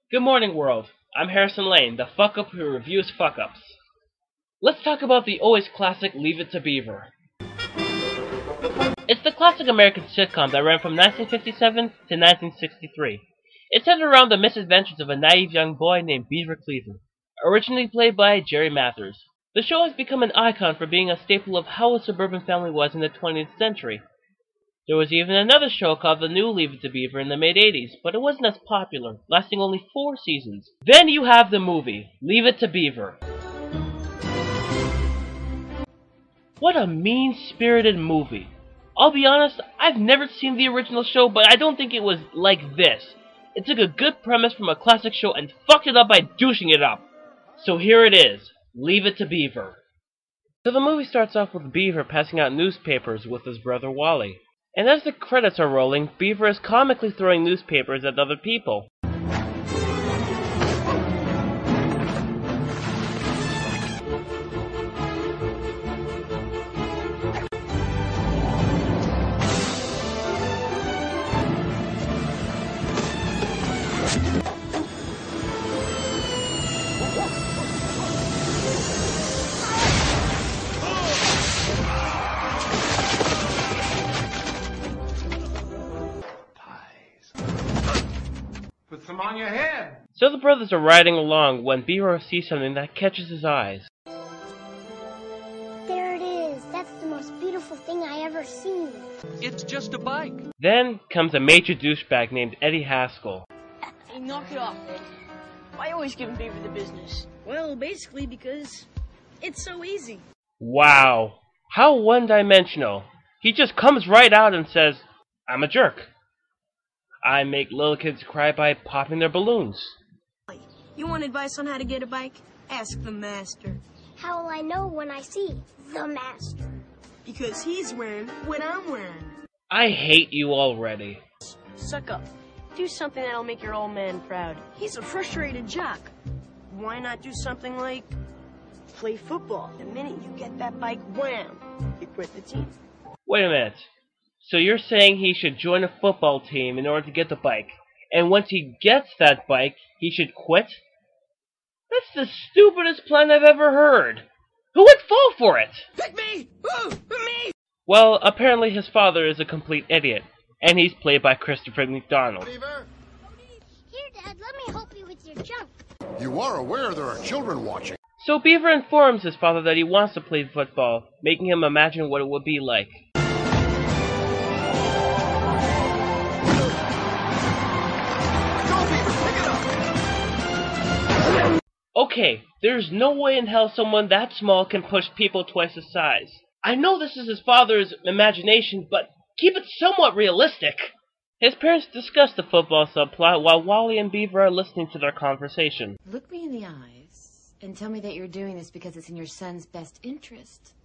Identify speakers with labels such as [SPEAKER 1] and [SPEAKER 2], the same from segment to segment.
[SPEAKER 1] Good morning, world. I'm Harrison Laine, the fuck-up who reviews fuck-ups. Let's talk about the always classic Leave It to Beaver. It's the classic American sitcom that ran from 1957 to 1963. It's centered around the misadventures of a naive young boy named Beaver Cleaver, originally played by Jerry Mathers. The show has become an icon for being a staple of how a suburban family was in the 20th century. There was even another show called The New Leave It to Beaver in the mid-80s, but it wasn't as popular, lasting only 4 seasons. Then you have the movie, Leave It to Beaver. What a mean-spirited movie. I'll be honest, I've never seen the original show, but I don't think it was like this. It took a good premise from a classic show and fucked it up by douching it up. So here it is, Leave It to Beaver. So the movie starts off with Beaver passing out newspapers with his brother Wally. And as the credits are rolling, Beaver is comically throwing newspapers at other people.
[SPEAKER 2] Put some on your head.
[SPEAKER 1] So the brothers are riding along when Beaver sees something that catches his eyes.
[SPEAKER 3] There it is. That's the most beautiful thing I ever seen.
[SPEAKER 4] It's just a bike.
[SPEAKER 1] Then comes a major douchebag named Eddie Haskell.
[SPEAKER 5] Hey, knock it off, Ed. Why always giving Beaver the business?
[SPEAKER 6] Well, basically because it's so easy.
[SPEAKER 1] Wow, how one-dimensional. He just comes right out and says, I'm a jerk. I make little kids cry by popping their balloons.
[SPEAKER 6] You want advice on how to get a bike? Ask the master.
[SPEAKER 3] How will I know when I see the master?
[SPEAKER 6] Because he's wearing what I'm wearing.
[SPEAKER 1] I hate you already.
[SPEAKER 5] Suck up. Do something that'll make your old man proud.
[SPEAKER 6] He's a frustrated jock. Why not do something like play football? The minute you get that bike, wham, you quit the team.
[SPEAKER 1] Wait a minute. So you're saying he should join a football team in order to get the bike, and once he gets that bike, he should quit? That's the stupidest plan I've ever heard. Who would fall for it?
[SPEAKER 6] Pick me! Ooh, me!
[SPEAKER 1] Well, apparently his father is a complete idiot, and he's played by Christopher McDonald.
[SPEAKER 3] Here, Dad, let me help you with your junk.
[SPEAKER 7] You are aware there are children watching.
[SPEAKER 1] So Beaver informs his father that he wants to play football, making him imagine what it would be like. Okay, there's no way in hell someone that small can push people twice his size. I know this is his father's imagination, but keep it somewhat realistic. His parents discuss the football subplot while Wally and Beaver are listening to their conversation.
[SPEAKER 8] Look me in the eyes and tell me that you're doing this because it's in your son's best interest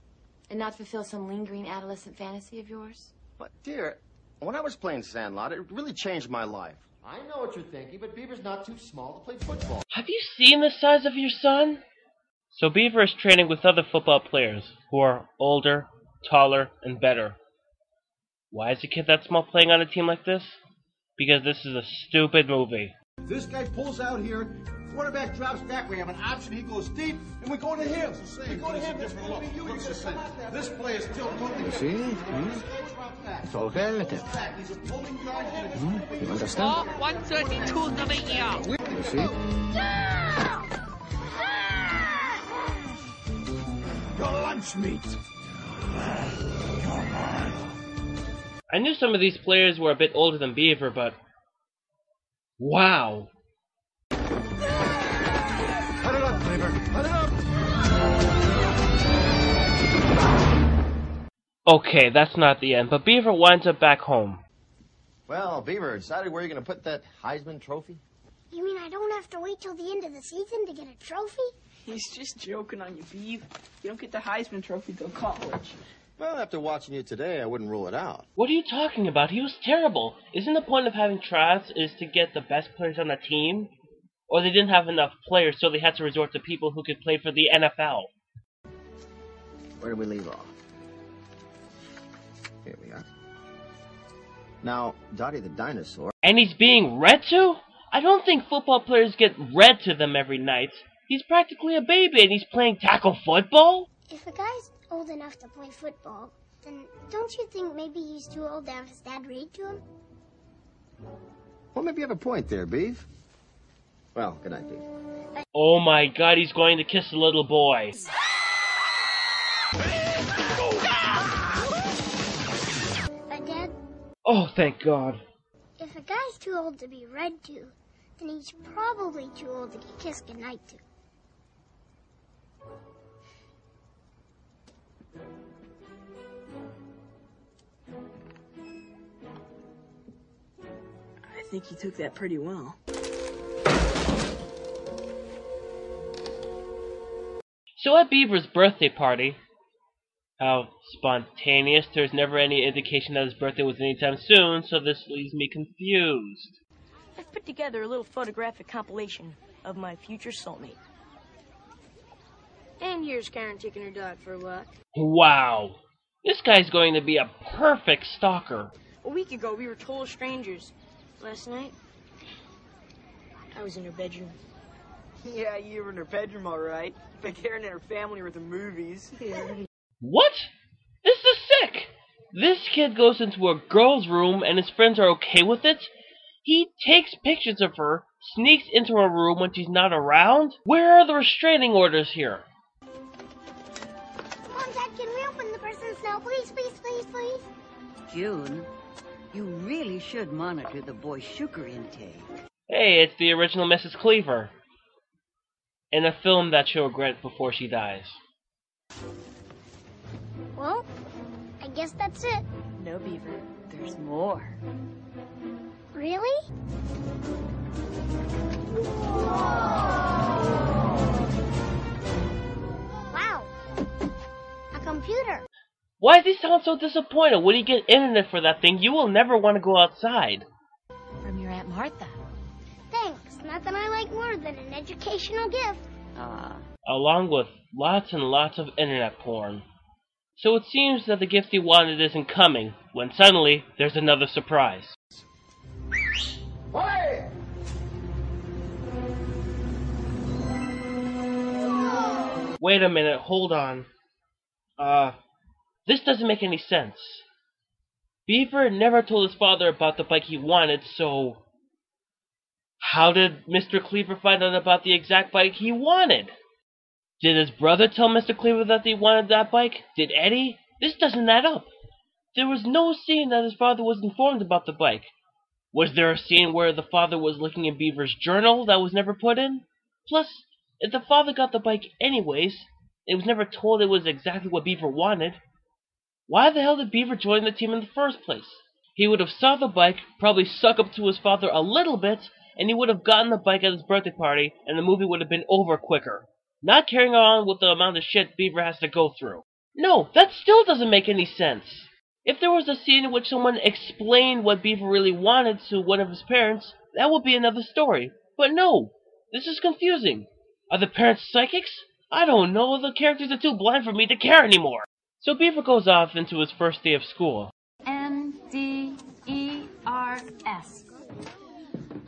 [SPEAKER 8] and not fulfill some lingering adolescent fantasy of yours.
[SPEAKER 9] But, dear, when I was playing Sandlot, it really changed my life.
[SPEAKER 10] I know what you're thinking, but Beaver's not too small to play football.
[SPEAKER 1] Have you seen the size of your son? So Beaver is training with other football players who are older, taller, and better. Why is a kid that small playing on a team like this? Because this is a stupid movie.
[SPEAKER 2] This guy pulls out here, quarterback drops back, we have an option, he goes deep, and we go to him. We go to him, this is different look. Looks the same. This play is still totally different.
[SPEAKER 10] It's all relative.
[SPEAKER 2] He's a pulling guard.
[SPEAKER 10] You understand?
[SPEAKER 4] 132 number year.
[SPEAKER 10] You see?
[SPEAKER 2] Your lunch meat.
[SPEAKER 1] I knew some of these players were a bit older than Beaver, but... wow!
[SPEAKER 2] Cut it up, Beaver. Cut it up.
[SPEAKER 1] Okay, that's not the end, but Beaver winds up back home.
[SPEAKER 9] Well, Beaver, decided where you're going to put that Heisman Trophy?
[SPEAKER 3] You mean I don't have to wait till the end of the season to get a trophy?
[SPEAKER 5] He's just joking on you, Beav. You don't get the Heisman Trophy till college.
[SPEAKER 9] Well, after watching you today, I wouldn't rule it out.
[SPEAKER 1] What are you talking about? He was terrible. Isn't the point of having tryouts is to get the best players on the team? Or they didn't have enough players, so they had to resort to people who could play for the NFL.
[SPEAKER 9] Where did we leave off? Here we are. Now, Dottie the dinosaur...
[SPEAKER 1] And he's being read to? I don't think football players get read to them every night. He's practically a baby and he's playing tackle football?
[SPEAKER 3] If a guy's old enough to play football, then don't you think maybe he's too old to have his dad read to him?
[SPEAKER 9] Well, maybe you have a point there, Beav. Well, good night, Beav.
[SPEAKER 1] Oh my god, he's going to kiss the little boy.
[SPEAKER 3] But Dad,
[SPEAKER 1] Oh, thank God.
[SPEAKER 3] if a guy's too old to be read to, then he's probably too old to get kissed goodnight to.
[SPEAKER 5] I think you took that pretty well.
[SPEAKER 1] So at Beaver's birthday party, how spontaneous, there's never any indication that his birthday was anytime soon, so this leaves me confused.
[SPEAKER 6] I've put together a little photographic compilation of my future soulmate. And here's Karen taking her dog for a walk.
[SPEAKER 1] Wow. This guy's going to be a perfect stalker.
[SPEAKER 6] A week ago, we were total strangers. Last night, I was in her bedroom.
[SPEAKER 5] Yeah, you were in her bedroom, all right. But Karen and her family were at the movies.
[SPEAKER 1] What? This is sick! This kid goes into a girl's room and his friends are okay with it? He takes pictures of her, sneaks into her room when she's not around? Where are the restraining orders here?
[SPEAKER 3] Come on, Dad, can we open the presents now? Please, please, please, please.
[SPEAKER 11] June, you really should monitor the boy's sugar intake.
[SPEAKER 1] Hey, it's the original Mrs. Cleaver. In a film that she'll regret before she dies.
[SPEAKER 3] Well, I guess that's it.
[SPEAKER 11] No, Beaver, there's more.
[SPEAKER 3] Really? Wow. A computer.
[SPEAKER 1] Why does he sound so disappointed? When you get internet for that thing, you will never want to go outside.
[SPEAKER 8] From your Aunt Martha.
[SPEAKER 3] Thanks. Nothing I like more than an educational gift.
[SPEAKER 1] Along with lots and lots of internet porn. So it seems that the gift he wanted isn't coming, when suddenly there's another surprise.
[SPEAKER 2] Hey!
[SPEAKER 1] Wait a minute, hold on. This doesn't make any sense. Beaver never told his father about the bike he wanted, so how did Mr. Cleaver find out about the exact bike he wanted? Did his brother tell Mr. Cleaver that he wanted that bike? Did Eddie? This doesn't add up. There was no scene that his father was informed about the bike. Was there a scene where the father was looking in Beaver's journal that was never put in? Plus, if the father got the bike anyways, it was never told it was exactly what Beaver wanted. Why the hell did Beaver join the team in the first place? He would have saw the bike, probably suck up to his father a little bit, and he would have gotten the bike at his birthday party, and the movie would have been over quicker. Not carrying on with the amount of shit Beaver has to go through. No, that still doesn't make any sense. If there was a scene in which someone explained what Beaver really wanted to one of his parents, that would be another story. But no, this is confusing. Are the parents psychics? I don't know, the characters are too blind for me to care anymore. So Beaver goes off into his first day of school.
[SPEAKER 8] N-D-E-R-S.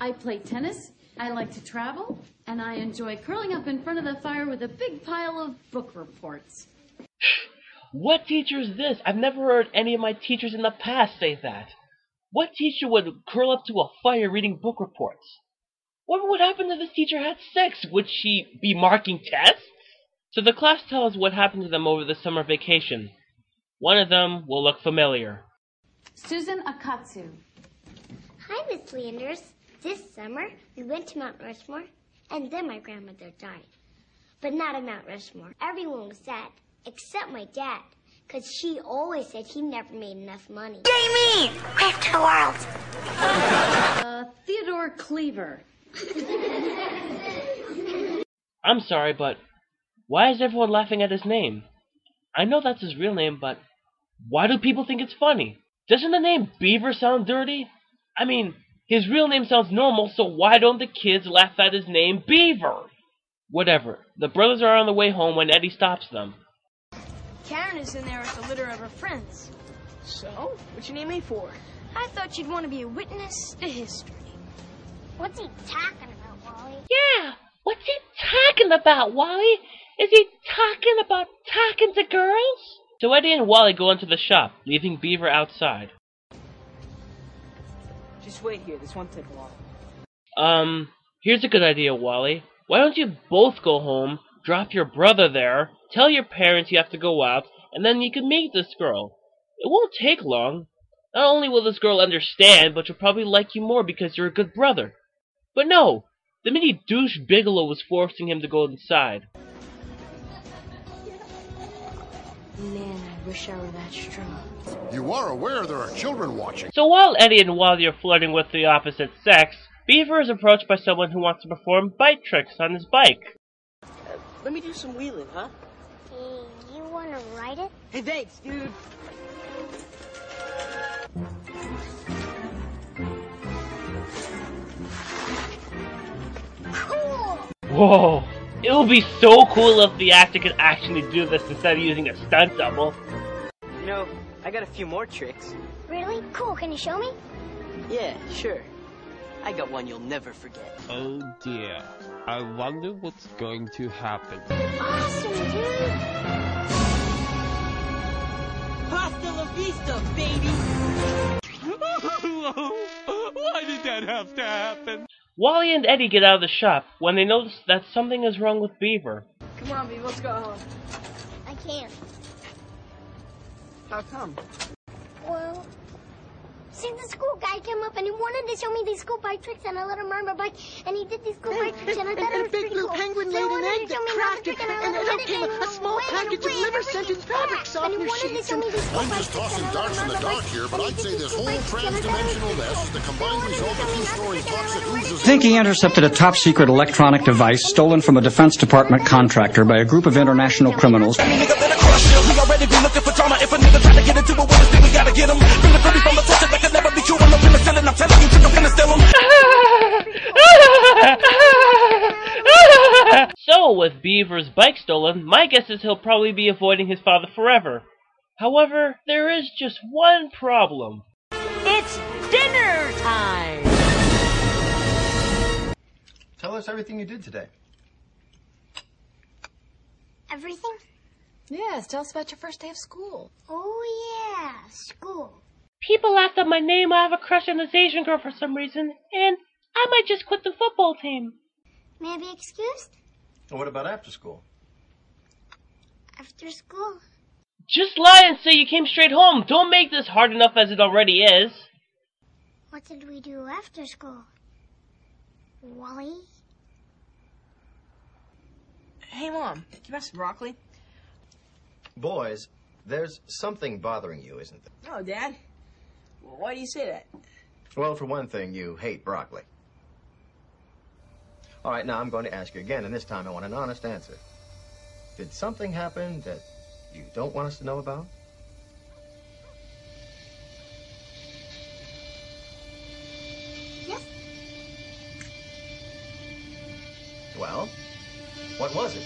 [SPEAKER 8] I play tennis, I like to travel, and I enjoy curling up in front of the fire with a big pile of book reports.
[SPEAKER 1] What teacher is this? I've never heard any of my teachers in the past say that. What teacher would curl up to a fire reading book reports? What would happen if this teacher had sex? Would she be marking tests? So the class tells what happened to them over the summer vacation. One of them will look familiar.
[SPEAKER 8] Susan Akatsu.
[SPEAKER 3] Hi, Miss Leanders. This summer, we went to Mount Rushmore, and then my grandmother died. But not at Mount Rushmore. Everyone was sad, except my dad, because she always said he never made enough money. Jamie! Wave to the world!
[SPEAKER 8] Theodore Cleaver.
[SPEAKER 1] I'm sorry, but why is everyone laughing at his name? I know that's his real name, but why do people think it's funny? Doesn't the name Beaver sound dirty? I mean, his real name sounds normal, so why don't the kids laugh at his name Beaver? Whatever. The brothers are on the way home when Eddie stops them.
[SPEAKER 6] Karen is in there with the litter of her friends.
[SPEAKER 5] So, what you need me for?
[SPEAKER 6] I thought you'd want to be a witness to history.
[SPEAKER 3] What's he talking about, Wally?
[SPEAKER 1] Yeah, what's he talking about, Wally? Is he talking about talking to girls? So Eddie and Wally go into the shop, leaving Beaver outside.
[SPEAKER 5] Just wait here. This won't take long.
[SPEAKER 1] Here's a good idea, Wally. Why don't you both go home, drop your brother there, tell your parents you have to go out, and then you can meet this girl. It won't take long. Not only will this girl understand, but she'll probably like you more because you're a good brother. But no, the mini douche Bigelow was forcing him to go inside.
[SPEAKER 8] Man, I wish I were that strong.
[SPEAKER 7] You are aware there are children watching.
[SPEAKER 1] So while Eddie and Wally are flirting with the opposite sex, Beaver is approached by someone who wants to perform bike tricks on his bike.
[SPEAKER 6] Let me do some wheeling, huh?
[SPEAKER 3] Hey, you wanna ride it?
[SPEAKER 6] Hey, thanks, dude.
[SPEAKER 3] Cool!
[SPEAKER 1] Whoa! It would be so cool if the actor could actually do this instead of using a stunt double.
[SPEAKER 6] You know, I got a few more tricks.
[SPEAKER 3] Really? Cool, can you show me?
[SPEAKER 6] Yeah, sure. I got one you'll never forget.
[SPEAKER 12] Oh dear. I wonder what's going to happen.
[SPEAKER 3] Awesome, dude!
[SPEAKER 6] Hasta la vista, baby!
[SPEAKER 12] Why did that have to happen?
[SPEAKER 1] Wally and Eddie get out of the shop when they notice that something is wrong with Beaver.
[SPEAKER 5] Come on, Beaver, let's go home.
[SPEAKER 3] I can't.
[SPEAKER 5] How come?
[SPEAKER 3] Well, see, the school guy came up and he wanted to show me these cool bike tricks, and I let him ride my bike, and he did these cool bike tricks, and I thought it was pretty cool.
[SPEAKER 11] Penguin
[SPEAKER 3] So he
[SPEAKER 11] laid an
[SPEAKER 3] wanted
[SPEAKER 11] egg
[SPEAKER 3] to show
[SPEAKER 11] that
[SPEAKER 3] me another
[SPEAKER 11] cracked
[SPEAKER 3] trick,
[SPEAKER 11] it,
[SPEAKER 3] I
[SPEAKER 11] and
[SPEAKER 3] let
[SPEAKER 11] out
[SPEAKER 3] him
[SPEAKER 11] came
[SPEAKER 3] ride
[SPEAKER 11] a
[SPEAKER 3] it,
[SPEAKER 11] small
[SPEAKER 3] and
[SPEAKER 11] package of
[SPEAKER 3] away,
[SPEAKER 11] liver-scented
[SPEAKER 3] everything's
[SPEAKER 11] fabric
[SPEAKER 3] fast.
[SPEAKER 11] softener
[SPEAKER 3] And he wanted to
[SPEAKER 11] sheets
[SPEAKER 3] show me these cool
[SPEAKER 7] I'm
[SPEAKER 3] bike
[SPEAKER 7] just
[SPEAKER 3] tricks,
[SPEAKER 7] tossing
[SPEAKER 3] and I let
[SPEAKER 7] darts
[SPEAKER 3] him
[SPEAKER 7] in the
[SPEAKER 3] ride my
[SPEAKER 7] dark
[SPEAKER 3] bike,
[SPEAKER 7] here, but
[SPEAKER 3] and he
[SPEAKER 7] I'd
[SPEAKER 3] did
[SPEAKER 7] say
[SPEAKER 3] these
[SPEAKER 7] this
[SPEAKER 3] cool
[SPEAKER 7] whole
[SPEAKER 3] bike tricks, and I thought it was
[SPEAKER 7] trans-dimensional
[SPEAKER 3] pretty
[SPEAKER 7] mess
[SPEAKER 3] cool.
[SPEAKER 7] is the
[SPEAKER 3] So
[SPEAKER 7] combined
[SPEAKER 3] he wanted to
[SPEAKER 7] result
[SPEAKER 3] show
[SPEAKER 7] of
[SPEAKER 3] me
[SPEAKER 7] two
[SPEAKER 3] another
[SPEAKER 7] story
[SPEAKER 3] trick, and I
[SPEAKER 7] thoughts
[SPEAKER 3] let
[SPEAKER 7] that
[SPEAKER 3] him ride
[SPEAKER 7] oozes.
[SPEAKER 3] it.
[SPEAKER 13] Thinking intercepted a top-secret electronic device stolen from a Defense Department contractor by a group of international criminals.
[SPEAKER 1] So, with Beaver's bike stolen, my guess is he'll probably be avoiding his father forever. However, there is just one problem.
[SPEAKER 11] It's dinner time!
[SPEAKER 10] Tell us everything you did today.
[SPEAKER 3] Everything?
[SPEAKER 8] Yes, tell us about your first day of school.
[SPEAKER 3] Oh, yeah, school.
[SPEAKER 1] People laughed at my name. I have a crush on this Asian girl for some reason, and I might just quit the football team.
[SPEAKER 3] May I be excused?
[SPEAKER 10] And what about after school?
[SPEAKER 3] After school?
[SPEAKER 1] Just lie and say you came straight home. Don't make this hard enough as it already is.
[SPEAKER 3] What did we do after school? Wally?
[SPEAKER 5] Hey, Mom, can you have some broccoli?
[SPEAKER 10] Boys, there's something bothering you, isn't there?
[SPEAKER 5] No, Dad. Why do you say that?
[SPEAKER 10] Well, for one thing, you hate broccoli. All right, now I'm going to ask you again, and this time I want an honest answer. Did something happen that you don't want us to know about?
[SPEAKER 3] Yes.
[SPEAKER 10] Well, what was it?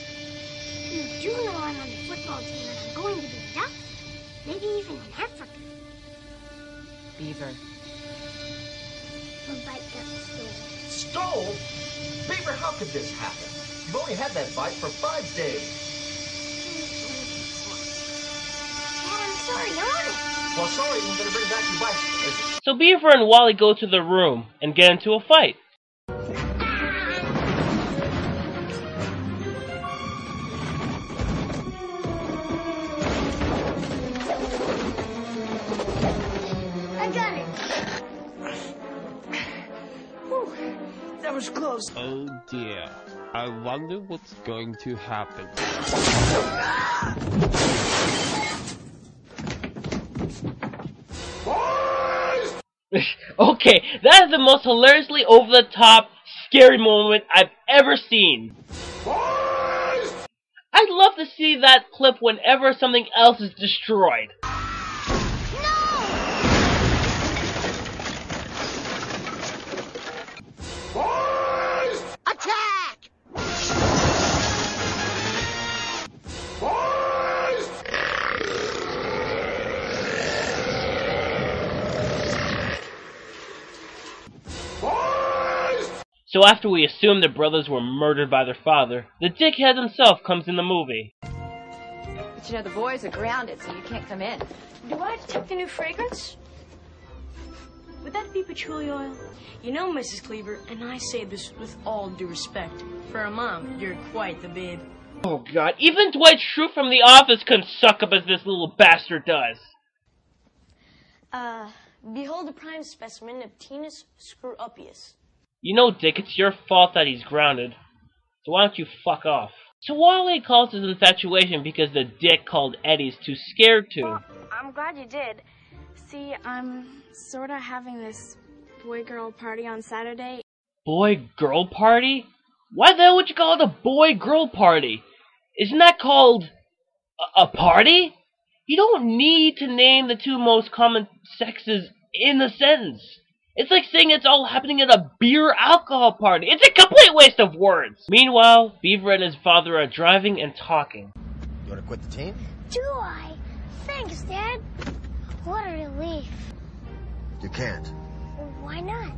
[SPEAKER 3] You know I'm on the football team and I'm going to be a doctor. Maybe even in Africa.
[SPEAKER 8] Beaver.
[SPEAKER 3] My bike got stolen.
[SPEAKER 10] Stole? Beaver, how could this happen? You've only had that bike for 5 days.
[SPEAKER 3] Dad, I'm sorry, honest.
[SPEAKER 10] Well, sorry, I'm going to bring back your bike.
[SPEAKER 1] So Beaver and Wally go to the room and get into a fight.
[SPEAKER 3] I got it.
[SPEAKER 5] Whew, that was close.
[SPEAKER 12] Oh dear. I wonder what's going to happen.
[SPEAKER 1] Okay, that is the most hilariously over-the-top, scary moment I've ever seen. I'd love to see that clip whenever something else is destroyed. So after we assume the brothers were murdered by their father, the dickhead himself comes in the movie.
[SPEAKER 8] But you know, the boys are grounded, so you can't come in.
[SPEAKER 6] Do I detect a new fragrance? Would that be patchouli oil? You know, Mrs. Cleaver, and I say this with all due respect, for a mom, you're quite the babe.
[SPEAKER 1] Oh god, even Dwight Schrute from The Office couldn't suck up as this little bastard does.
[SPEAKER 6] Behold a prime specimen of Tinus screw-upius.
[SPEAKER 1] You know, Dick, it's your fault that he's grounded. So why don't you fuck off? So Wally calls his infatuation because the dick called Eddie's too scared to.
[SPEAKER 14] Well, I'm glad you did. See, I'm sorta having this boy-girl party on Saturday.
[SPEAKER 1] Boy-girl party? Why the hell would you call it a boy-girl party? Isn't that called a party? You don't need to name the two most common sexes in a sentence. It's like saying it's all happening at a beer alcohol party. It's a complete waste of words. Meanwhile, Beaver and his father are driving and talking.
[SPEAKER 10] You want to quit the team?
[SPEAKER 3] Do I? Thanks, Dad. What a relief.
[SPEAKER 10] You can't.
[SPEAKER 3] Why not?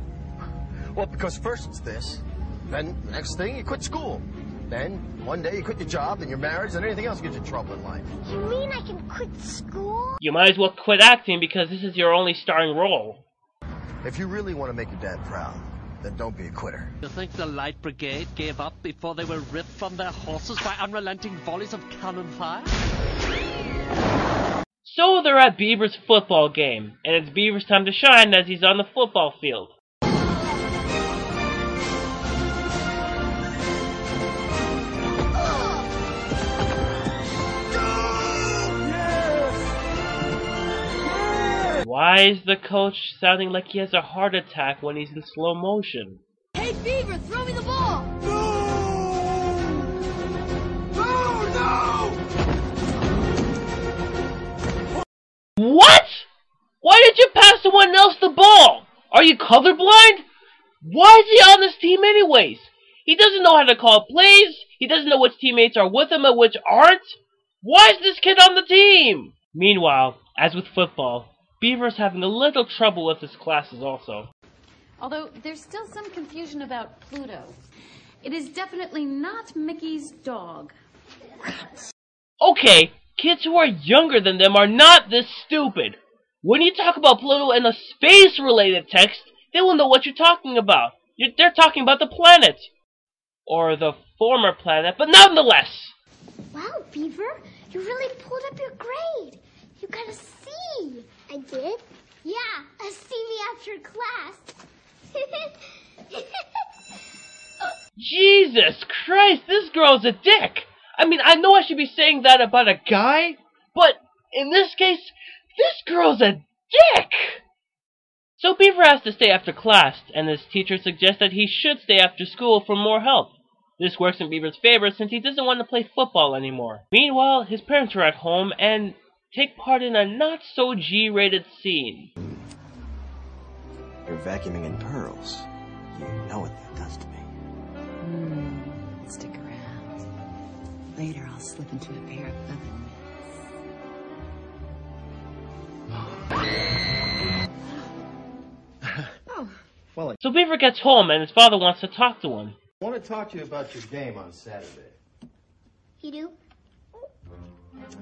[SPEAKER 10] Well, because first it's this, then the next thing you quit school. Then one day you quit your job and your marriage and anything else gets you in trouble in life.
[SPEAKER 3] You mean I can quit school?
[SPEAKER 1] You might as well quit acting because this is your only starring role.
[SPEAKER 10] If you really want to make your dad proud, then don't be a quitter.
[SPEAKER 4] You think the Light Brigade gave up before they were ripped from their horses by unrelenting volleys of cannon fire?
[SPEAKER 1] So they're at Beaver's football game, and it's Beaver's time to shine as he's on the football field. Why is the coach sounding like he has a heart attack when he's in slow motion?
[SPEAKER 6] Hey, Beaver, throw me the ball!
[SPEAKER 1] What? Why did you pass someone else the ball? Are you colorblind? Why is he on this team anyways? He doesn't know how to call plays. He doesn't know which teammates are with him and which aren't. Why is this kid on the team? Meanwhile, as with football, Beaver's having a little trouble with his classes also.
[SPEAKER 8] Although there's still some confusion about Pluto. It is definitely not Mickey's dog.
[SPEAKER 1] Okay, kids who are younger than them are not this stupid. When you talk about Pluto in a space-related text, they will know what you're talking about. They're talking about the planet. Or the former planet, but nonetheless.
[SPEAKER 3] Wow, Beaver, you really pulled up your grade. You got a C. I did? Yeah, a C after class.
[SPEAKER 1] Jesus Christ, this girl's a dick. I mean, I know I should be saying that about a guy, but in this case, this girl's a dick. So Beaver has to stay after class, and his teacher suggests that he should stay after school for more help. This works in Beaver's favor since he doesn't want to play football anymore. Meanwhile, his parents are at home and take part in a not-so-G-rated scene.
[SPEAKER 10] You're vacuuming in pearls. You know what that does to me.
[SPEAKER 8] Stick around. Later, I'll slip into a pair of oven mitts.
[SPEAKER 1] So Beaver gets home and his father wants to talk to him.
[SPEAKER 10] I want to talk to you about your game on Saturday.
[SPEAKER 3] You do?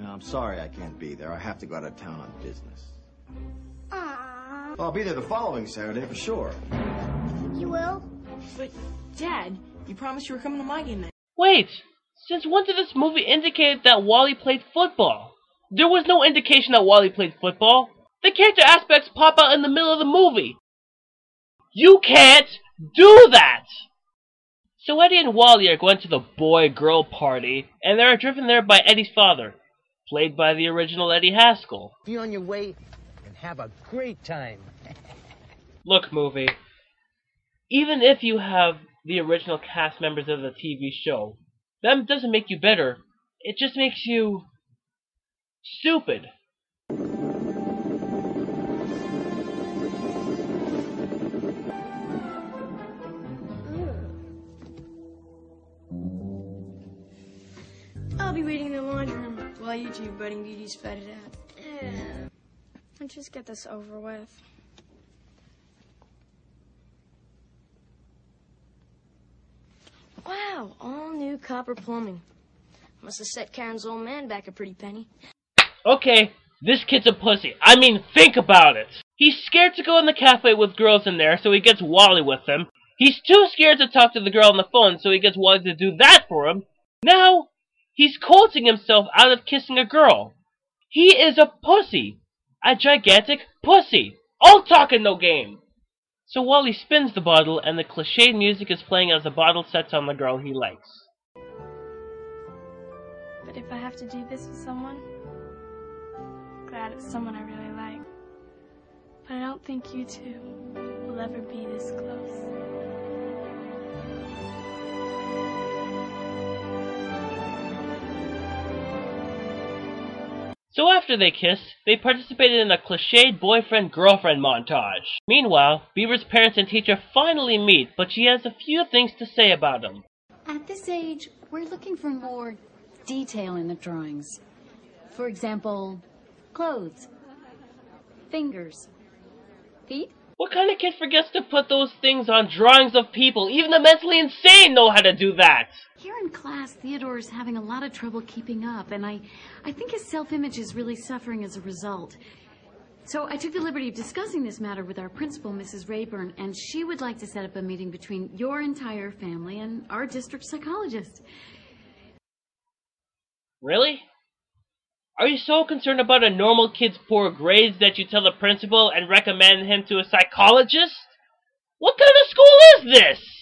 [SPEAKER 10] I'm sorry I can't be there. I have to go out of town on business.
[SPEAKER 3] Aww.
[SPEAKER 10] I'll be there the following Saturday for sure.
[SPEAKER 3] You will?
[SPEAKER 5] But, Dad, you promised you were coming to my game night.
[SPEAKER 1] Wait, since when did this movie indicate that Wally played football? There was no indication that Wally played football. The character aspects pop out in the middle of the movie. You can't do that! So Eddie and Wally are going to the boy-girl party, and they're driven there by Eddie's father, played by the original Eddie Haskell.
[SPEAKER 15] Be on your way and have a great time.
[SPEAKER 1] Look, movie, even if you have the original cast members of the TV show, that doesn't make you better. It just makes you stupid.
[SPEAKER 6] I'll be waiting in the laundry room while you two budding beauties fight it out.
[SPEAKER 14] Let's just get this over with.
[SPEAKER 6] Wow, all new copper plumbing. Must have set Karen's old man back a pretty penny.
[SPEAKER 1] Okay, this kid's a pussy. I mean, think about it. He's scared to go in the cafe with girls in there, so he gets Wally with him. He's too scared to talk to the girl on the phone, so he gets Wally to do that for him. Now, he's coaching himself out of kissing a girl. He is a pussy. A gigantic pussy. All talk and no game. So Wally spins the bottle, and the cliched music is playing as the bottle sets on the girl he likes.
[SPEAKER 14] But if I have to do this with someone, glad it's someone I really like. But I don't think you two will ever be this close.
[SPEAKER 1] So after they kiss, they participated in a cliched boyfriend-girlfriend montage. Meanwhile, Beaver's parents and teacher finally meet, but she has a few things to say about him.
[SPEAKER 8] At this age, we're looking for more detail in the drawings. For example, clothes, fingers, feet.
[SPEAKER 1] What kind of kid forgets to put those things on drawings of people? Even the mentally insane know how to do that!
[SPEAKER 8] Here in class, Theodore's having a lot of trouble keeping up, and I think his self-image is really suffering as a result. So I took the liberty of discussing this matter with our principal, Mrs. Rayburn, and she would like to set up a meeting between your entire family and our district psychologist.
[SPEAKER 1] Really? Are you so concerned about a normal kid's poor grades that you tell the principal and recommend him to a psychologist? What kind of school is this?